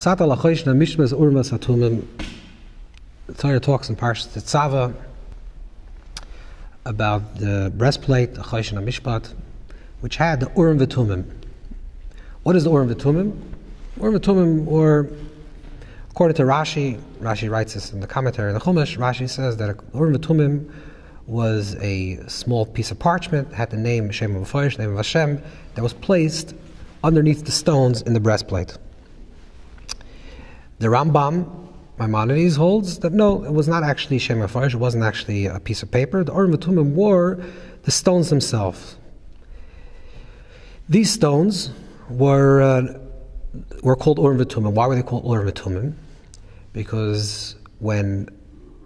The Torah talks in Parshas Titzavah about the breastplate, the Choshen HaMishpat, which had the Urim v'Tumim. What is the Urim v'Tumim? Urim v'Tumim, or according to Rashi writes this in the commentary of the Chumash. Rashi says that Urim v'Tumim was a small piece of parchment, had the name Shem Tov, name of Hashem, that was placed underneath the stones in the breastplate. The Rambam, Maimonides, holds that no, it was not actually Shem Tov, it wasn't actually a piece of paper. The Urim v'Tumim were the stones themselves. These stones were called Urim v'Tumim. Why were they called Urim v'Tumim? Because when,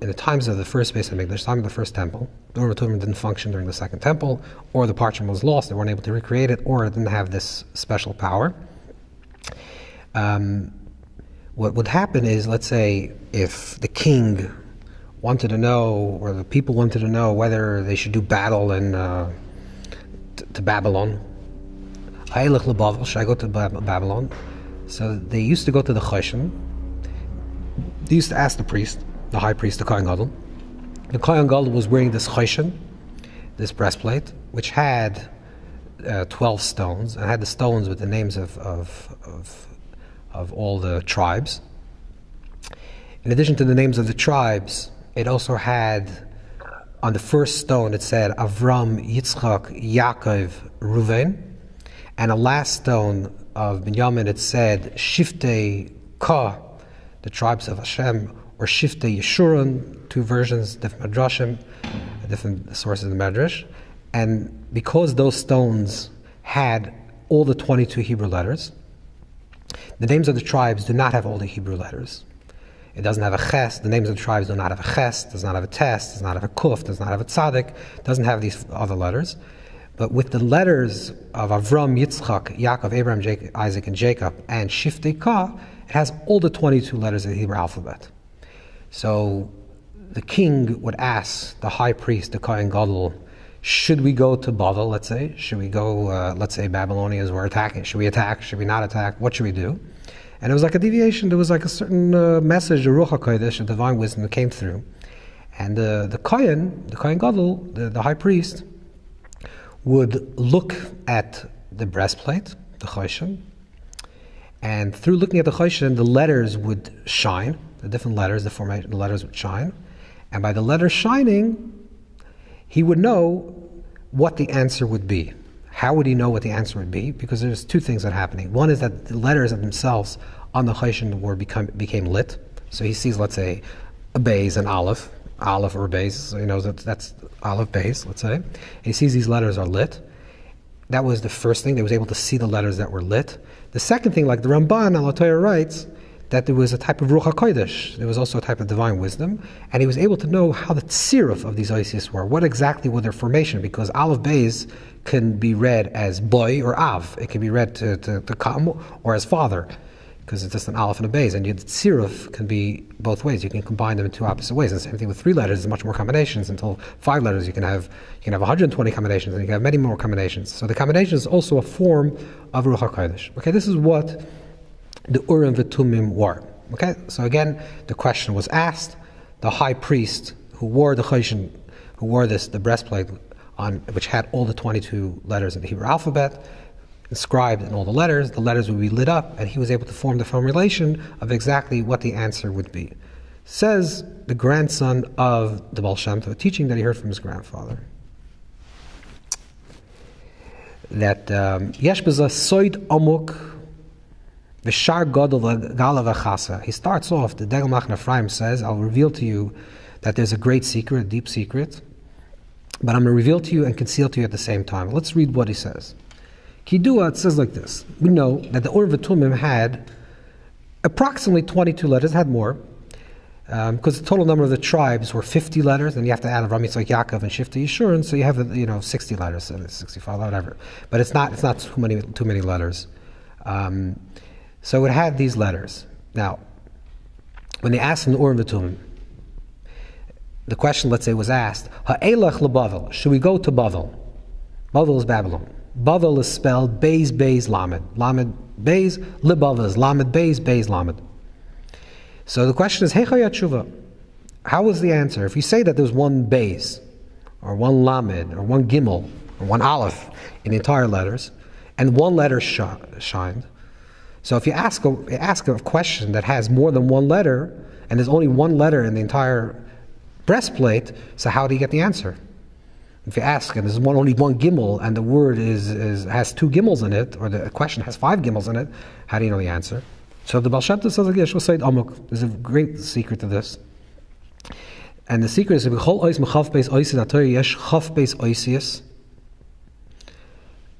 in the times of the first Beis Hamikdash, time of the first temple, the Urim v'Tumim didn't function during the second temple, or the parchment was lost, they weren't able to recreate it, or it didn't have this special power. What would happen is, let's say, if the king wanted to know, or the people wanted to know whether they should do battle to Babylon, should I go to Babylon? So they used to go to the Choshen. They used to ask the priest, the high priest, the Kohen Gadol. The Kohen Gadol was wearing this Choshen, this breastplate, which had 12 stones, and had the stones with the names of all the tribes. In addition to the names of the tribes, it also had, on the first stone, it said Avram, Yitzchak, Yaakov, Ruven, and a last stone of Binyamin, it said Shiftei Ka, the tribes of Hashem, or Shiftei Yeshurun, two versions, different Madrashim, different sources of the Madrash. And because those stones had all the 22 Hebrew letters, the names of the tribes do not have all the Hebrew letters. It doesn't have a ches. The names of the tribes do not have a ches, does not have a tes, does not have a kuf, does not have a tzaddik, doesn't have these other letters. But with the letters of Avram, Yitzchak, Yaakov, Abraham, Isaac, and Jacob, and Shiftei Ka, it has all the 22 letters of the Hebrew alphabet. So the king would ask the high priest, the Kohen Gadol, should we go to Bavel, let's say? Should we go, let's say Babylonians were attacking. Should we attack? Should we not attack? What should we do? And it was like a deviation. There was like a certain message, the Ruach HaKodesh, a divine wisdom that came through. And the Kohen Gadol, the high priest, would look at the breastplate, the Choshen, and through looking at the Choshen, the letters would shine, the different letters, the formation, the letters would shine. And by the letters shining, he would know what the answer would be. How would he know what the answer would be? Because there's two things that are happening. One is that the letters of themselves on the Choshen became lit. So he sees, let's say, a Beis, an Aleph or a Beis, so he knows that's Aleph Beis, let's say. He sees these letters are lit. That was the first thing. They was able to see the letters that were lit. The second thing, like the Ramban al Torah writes, that there was a type of Ruach HaKodesh. There was also a type of divine wisdom, and he was able to know how the tziruf of these Isis were, what exactly were their formation, because Aleph Beis can be read as boy or Av. It can be read to Kam or as father, because it's just an Aleph and a Beis, and the tziruf can be both ways. You can combine them in two opposite ways. And the same thing with 3 letters, there's much more combinations. Until 5 letters, you can have 120 combinations, and you can have many more combinations. So the combination is also a form of Ruach HaKodesh. Okay, this is what the Urim v'Tumim were. Okay, so again, the question was asked. The high priest who wore the Choshen, who wore the breastplate, which had all the 22 letters of the Hebrew alphabet, inscribed in all the letters would be lit up, and he was able to form the formulation of exactly what the answer would be. Says the grandson of the Baal Shem Tov, a teaching that he heard from his grandfather, that Yesh b'zeh soid amuk v'shar gadol v'gala v'chasa. He starts off, the Degel Machan Ephraim says, I'll reveal to you that there's a great secret, a deep secret, but I'm going to reveal to you and conceal to you at the same time. Let's read what he says. Kidua, it says like this. We know that the Urim v'Tumim had approximately 22 letters, had more, because the total number of the tribes were 50 letters, and you have to add Avram, Yitzchak, Yaakov, and Shiftei Yeshurun, so you have 60 letters, 65, whatever. But it's not too many letters. So it had these letters. Now, when they asked him the Urim v'Tumim, the question, let's say, was asked, Ha'elach leBavel, should we go to Bavel? Bavel is Babylon. Bavel is spelled Beis Beis Lamed. Lamed Beis, Libavel is Lamed Beis Beis Lamed. So the question is, Hechaya Tshuva. How was the answer? If you say that there's one Beis, or one Lamed, or one Gimel, or one Aleph in the entire letters, and one letter shined. So if you ask a question that has more than one letter, and there's only one letter in the entire breastplate, so how do you get the answer? If you ask, and there's only one gimel, and the word has two gimels in it, or the question has 5 gimels in it, how do you know the answer? So the Baal Shem Tov says, there's a great secret to this. And the secret is,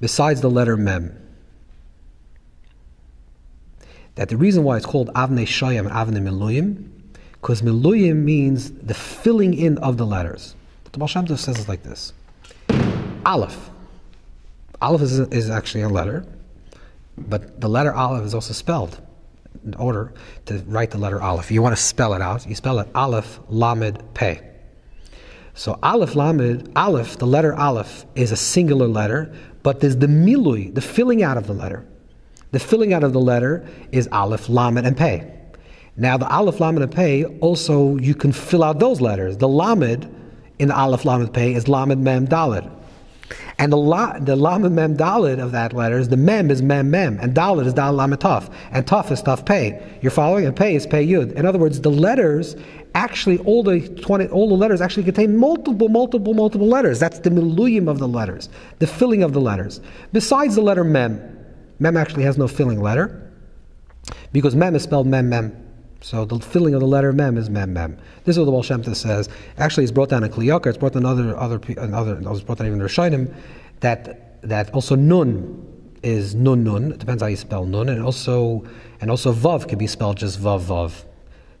besides the letter Mem. That the reason why it's called Avnei Shoyam and Avnei Miluyim, because Miluyim means the filling in of the letters. But the Baal Shem Tov says it like this. Aleph. Aleph is actually a letter, but the letter Aleph is also spelled in order to write the letter Aleph. You want to spell it out, you spell it Aleph, Lamed, Pei. So Aleph, Lamed, Aleph, the letter Aleph is a singular letter, but there's the Milui, the filling out of the letter. The filling out of the letter is Aleph, Lamed, and Pei. Now the Aleph, Lamed, and Pei, also you can fill out those letters. The Lamed in the Aleph, Lamed, Pei is Lamed, Mem, Daled. And the Lamed, Mem, Daled of that letter is the Mem is Mem, Mem, and Daled is Daled, Lamed, Tov, and Tov is Tov, Pei. You're following? And Pei is Pei, Yud. In other words, the letters actually, all the letters actually contain multiple letters. That's the miluyim of the letters, the filling of the letters. Besides the letter Mem. Mem actually has no filling letter, because Mem is spelled Mem, Mem. So the filling of the letter Mem is Mem, Mem. This is what the Baal Shem Tov says. Actually, it's brought down in Kli Yakar, it's brought down it's brought down even in Rishonim, that also Nun is Nun Nun. It depends how you spell Nun, and also Vav can be spelled just Vav Vav.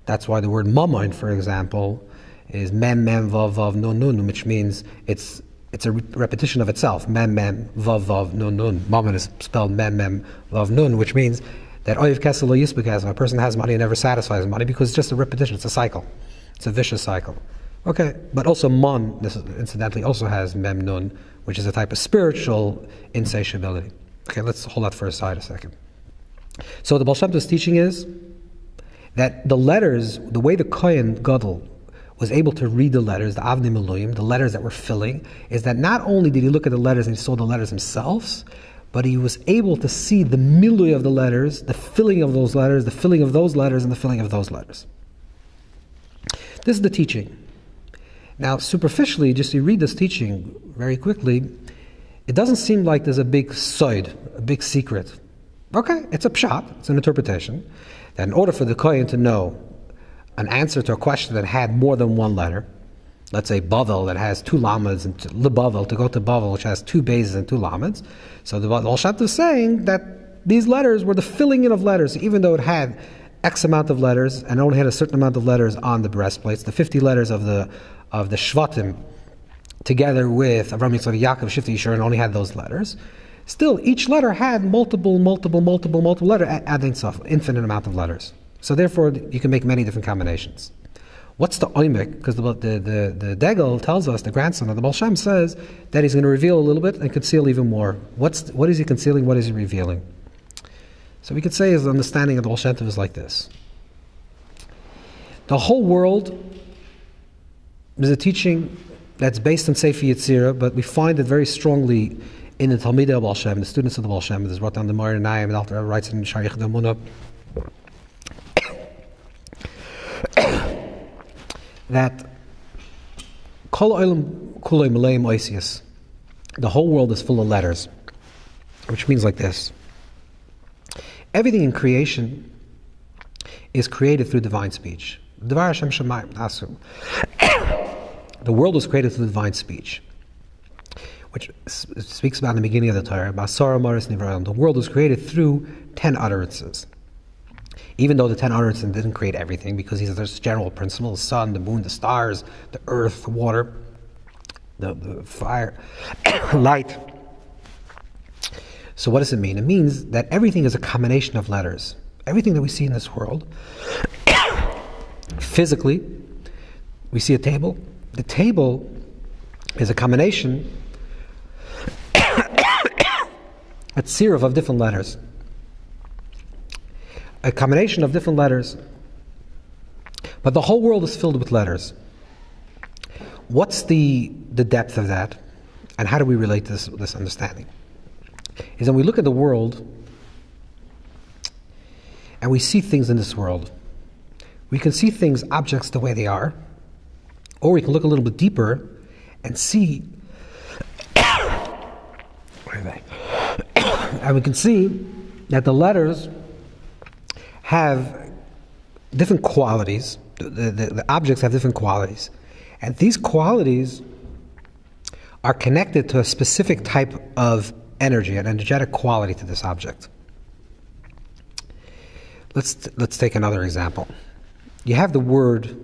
That's why the word Mammon, for example, is Mem, Mem, Vav Vav, Nun Nun, which means it's a repetition of itself. Mem, Mem, Vav, Vav, Nun, Nun. Mammon is spelled Mem, Mem, Vav, Nun, which means that Oyev Kesel Lo Yisbek Kesel, a person has money and never satisfies money, because it's just a repetition, it's a cycle. It's a vicious cycle. Okay, but also Mon, this incidentally also has Mem, Nun, which is a type of spiritual insatiability. Okay, let's hold that for aside a second. So the Baal Shem Tov's teaching is that the letters, the way the Kohen Gadol was able to read the letters, the Avnei Miluyim, the letters that were filling, is that not only did he look at the letters and he saw the letters themselves, but he was able to see the Milui of the letters, the filling of those letters, the filling of those letters, and the filling of those letters. This is the teaching. Now, superficially, just you read this teaching very quickly, it doesn't seem like there's a big side, a big secret. Okay, it's a pshat, it's an interpretation, that in order for the Kohen to know an answer to a question that had more than one letter, let's say Bavel that has 2 lameds, and Libavel to go to Bavel which has 2 bases and 2 lameds. So the Baal Shem Tov is saying that these letters were the filling in of letters, even though it had X amount of letters and only had a certain amount of letters on the breastplates, the 50 letters of the Shvatim, together with Avram, Yitzchak, Yaakov, Shifti, Yishur, and only had those letters. Still, each letter had multiple letters, adding infinite amount of letters. So therefore, you can make many different combinations. What's the oimek? Because the Degel tells us, the grandson of the Baal Shem says that he's going to reveal a little bit and conceal even more. What is he concealing? What is he revealing? So we could say his understanding of the Baal Shem Tov is like this. The whole world is a teaching that's based on Sefer Yetzirah, but we find it very strongly in the Talmidei of Baal Shem, the students of the Baal Shem. This is brought down the Moreh Nayim, and Alter Rebbe writes in Shari Yichud Emunah that the whole world is full of letters, which means like this. Everything in creation is created through divine speech. The world was created through divine speech, which speaks about in the beginning of the Torah, the world was created through 10 utterances. Even though the 10 utterances didn't create everything, because there's this general principle: the sun, the moon, the stars, the earth, the water, the fire, light. So what does it mean? It means that everything is a combination of letters. Everything that we see in this world, physically, we see a table. The table is a combination a tziruf of different letters, a combination of different letters, but the whole world is filled with letters. What's the depth of that, and how do we relate to this understanding? Is when we look at the world and we see things in this world. We can see things, objects, the way they are, or we can look a little bit deeper and see and we can see that the letters have different qualities. The objects have different qualities. And these qualities are connected to a specific type of energy, an energetic quality to this object. Let's take another example. You have the word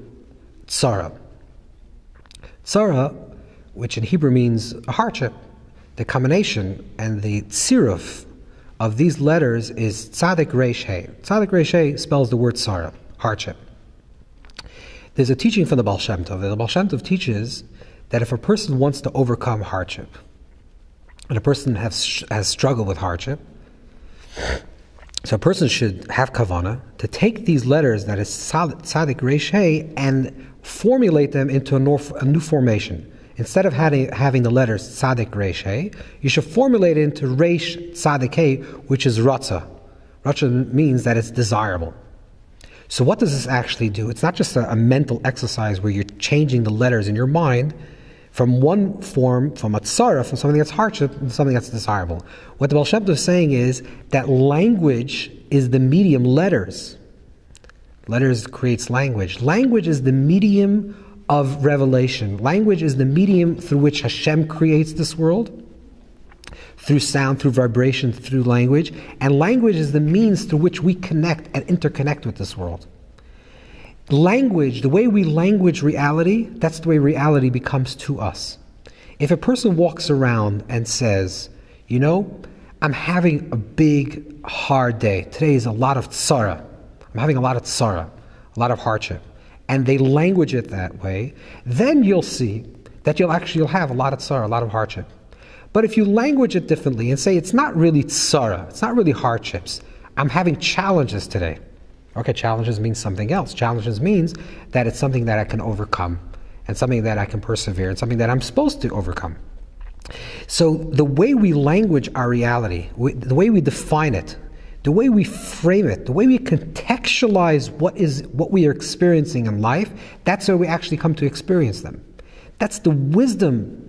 tzara. Tzara, which in Hebrew means a hardship. The combination and the tziruf of these letters is tzadik reish hey. Tzadik reish hey spells the word tzara, hardship. There's a teaching from the Baal Shem Tov. The Baal Shem Tov teaches that if a person wants to overcome hardship, and a person has struggled with hardship, so a person should have kavanah to take these letters, that is tzadik reish hey, and formulate them into a new formation. Instead of having the letters tzadik reish hey, you should formulate it into reish tzadik hey, which is ratza. Ratza means that it's desirable. So what does this actually do? It's not just a mental exercise where you're changing the letters in your mind from one form, from a tzara, from something that's hardship, to something that's desirable. What the Baal Shem Tov is saying is that language is the medium, letters. Letters creates language. Language is the medium of revelation. Language is the medium through which Hashem creates this world, through sound, through vibration, through language. And language is the means through which we connect and interconnect with this world. Language, the way we language reality, that's the way reality becomes to us. If a person walks around and says, you know, I'm having a big, hard day. Today is a lot of tzara. I'm having a lot of tzara, a lot of hardship. And they language it that way, then you'll see that you'll have a lot of tzara, a lot of hardship. But if you language it differently and say, it's not really tzara, it's not really hardships, I'm having challenges today. Okay, challenges means something else. Challenges means that it's something that I can overcome, and something that I can persevere, and something that I'm supposed to overcome. So the way we language our reality, the way we define it, the way we frame it, the way we contextualize what we are experiencing in life, that's where we actually come to experience them. That's the wisdom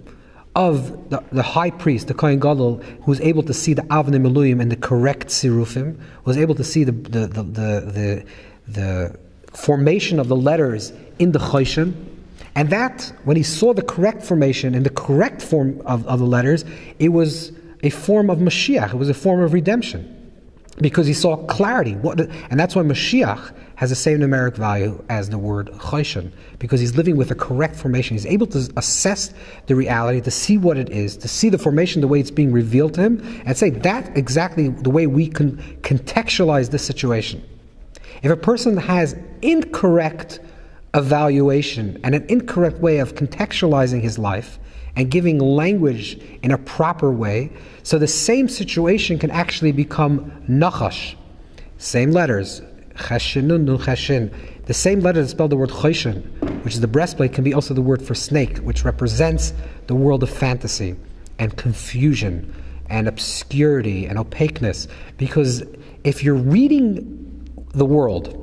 of the high priest, the Kohen Gadol, who was able to see the Avnei Miluyim and the correct sirufim, was able to see the formation of the letters in the Choshen, and that, when he saw the correct formation and the correct form of the letters, it was a form of Mashiach, it was a form of redemption. Because he saw clarity. And that's why Mashiach has the same numeric value as the word Choshen, because he's living with a correct formation. He's able to assess the reality, to see what it is, to see the formation the way it's being revealed to him, and say that's exactly the way we can contextualize this situation. If a person has incorrect evaluation and an incorrect way of contextualizing his life and giving language in a proper way, so the same situation can actually become nachash. Same letters, chashinun, nun chashin. The same letter that spelled the word choshen, which is the breastplate, can be also the word for snake, which represents the world of fantasy and confusion and obscurity and opaqueness. Because if you're reading the world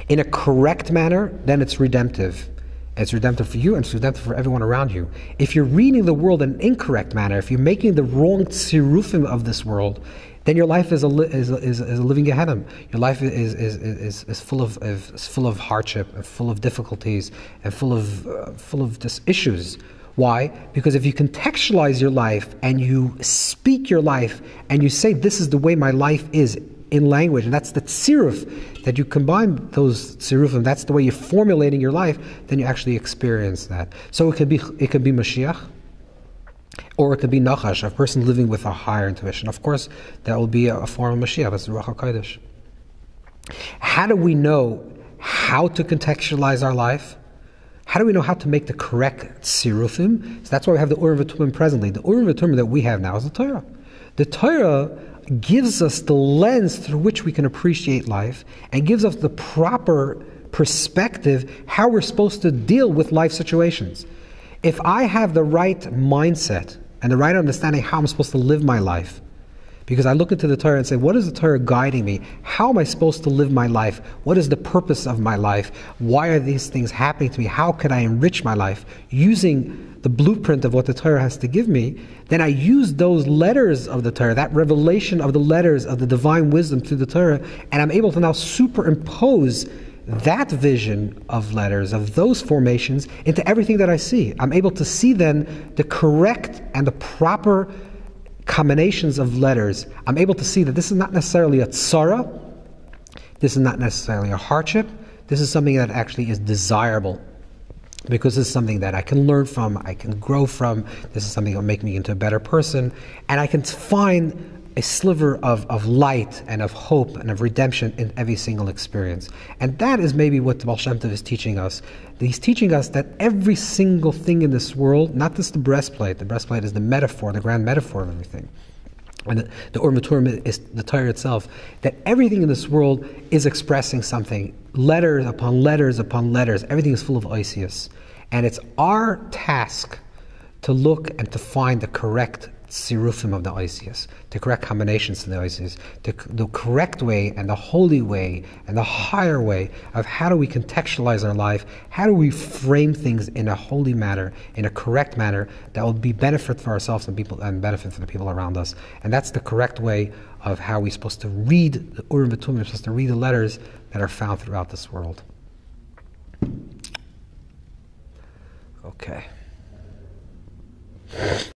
in a correct manner, then it's redemptive. It's redemptive for you, and it's redemptive for everyone around you. If you're reading the world in an incorrect manner, if you're making the wrong tzirufim of this world, then your life is a living Gehenna. Your life is full of hardship, and full of difficulties, and full of just issues. Why? Because if you contextualize your life and you speak your life and you say, this is the way my life is in language, and that's the tziruf, that you combine those tzirufim, that's the way you're formulating your life, then you actually experience that. So it could be Mashiach, or it could be Nachash, a person living with a higher intuition. Of course, that will be a form of Mashiach, that's the Ruach HaKodesh. How do we know how to contextualize our life? How do we know how to make the correct tzirufim? So that's why we have the Urim V'Tumim presently. The Urim V'Tumim that we have now is the Torah. The Torah gives us the lens through which we can appreciate life and gives us the proper perspective how we're supposed to deal with life situations. If I have the right mindset and the right understanding how I'm supposed to live my life, because I look into the Torah and say, what is the Torah guiding me? How am I supposed to live my life? What is the purpose of my life? Why are these things happening to me? How can I enrich my life? Using the blueprint of what the Torah has to give me, then I use those letters of the Torah, that revelation of the letters of the divine wisdom through the Torah, and I'm able to now superimpose that vision of letters, of those formations, into everything that I see. I'm able to see then the correct and the proper combinations of letters. I'm able to see that this is not necessarily a tzara, this is not necessarily a hardship, this is something that actually is desirable, because this is something that I can learn from, I can grow from, this is something that will make me into a better person, and I can find a sliver of light and of hope and of redemption in every single experience. And that is maybe what the Baal Shem Tov is teaching us. He's teaching us that every single thing in this world, not just the breastplate is the metaphor, the grand metaphor of everything, and the Urim is the Torah itself, that everything in this world is expressing something, letters upon letters upon letters, everything is full of oisius. And it's our task to look and to find the correct sirufim of the oisius, the correct combinations of the oisius, the correct way and the holy way and the higher way of how do we contextualize our life, how do we frame things in a holy manner, in a correct manner that will be benefit for ourselves and people and benefit for the people around us. And that's the correct way of how we're supposed to read the Urim V'Tumim, we're supposed to read the letters that are found throughout this world. Okay.